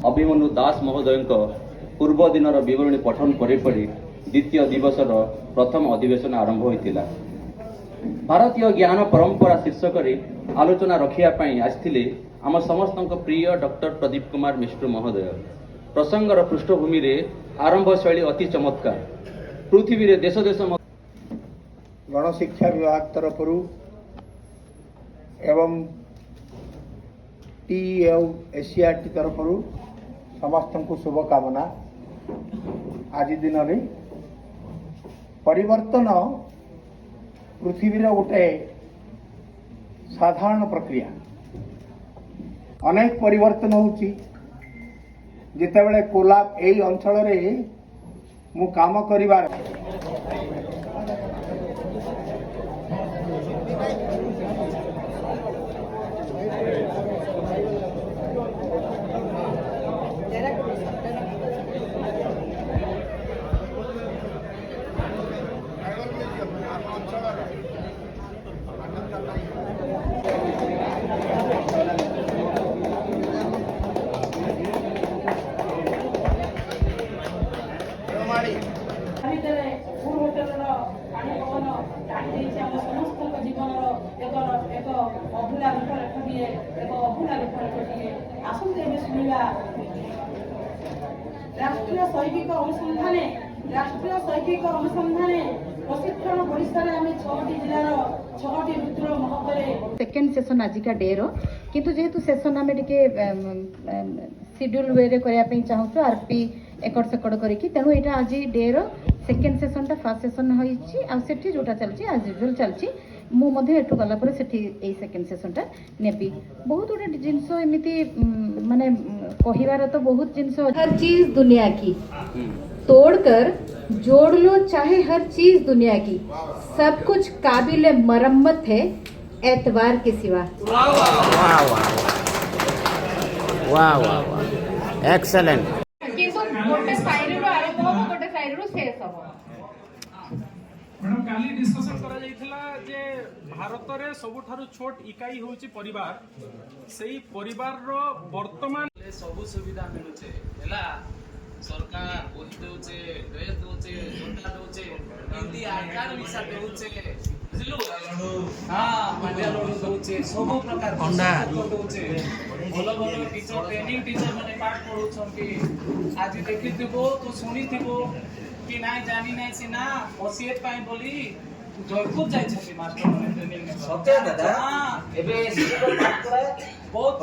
अभिमन्यु दास महोदय पूर्व दिन विवरणी पठन परि द्वितीय दिवसर प्रथम अधिवेशन आरंभ होता। भारतीय ज्ञान परंपरा शीर्षक आलोचना रखापी आसते आम समस्त प्रिय डॉक्टर प्रदीप कुमार मिश्र महोदय। प्रसंगर पृष्ठभूमि रे आरंभ शैली अति चमत्कार। पृथ्वी रे देश देश गणशिक्षा विभाग तरफ एवं TESCRT तरफ समस्त को शुभकामना। आज दिन में परिवर्तन पृथ्वी गोटे साधारण प्रक्रिया। अनेक परिवर्तन होची जितेबले कोलाप यही अंचल मु काम करिबार राष्ट्रीय शैक्षिक अनुसंधान प्रशिक्षण परिसर आम 6टी जिलार 6टी रुद्र महत्व सेकेंड सेशन आजिका डे रो किंतु जेहेतु सेशन आम टे शेड्यूल वे करने चाहूँ आरपी एकड़ सेकड़ करके तेणु यहाँ आज डे रो सेकेंड सेशन टा फर्स्ट सेशन होती जोटा चलती आज यूजुअल चलती मुझे गला सेकेंड सेशन टा नेबी बहुत गुटे जिनस एमती माने कहिबार तो बहुत जिनस हर चीज दुनिया की तोड़कर जोड़ लो चाहे हर चीज दुनिया की सब कुछ काबिल मरम्मत है एतबार के सिवा। वाह एक्सेलेंट। किंतु गोटे साइड रो आरंभ हो गोटे साइड रो शेष हो। मैडम काली डिस्कशन करा जाइथिला जे भारत रे सबुठारु छोट इकाई होची परिवार सेही परिवार रो वर्तमान सब सुविधा मिलुचे हैला सरकार बोल दोचे ड्रेस दोचे जोटा दोचे हिंदी आकार विसा दोचे बुझलु हां मांडिया लोड दोचे सब प्रकार अंडा दोचे भलो भलो टीचर ट्रेनिंग टीचर माने पाठ पढौछंती आज देखिथिबो तो सुनिथिबो कि नाइ जानि नाइ सिना ओसीएट पाई बोली जयपुर जाय छथि मास्टर माने ट्रेनिंग में सत्य दादा एबे सिलेबस पाठ करा बहुत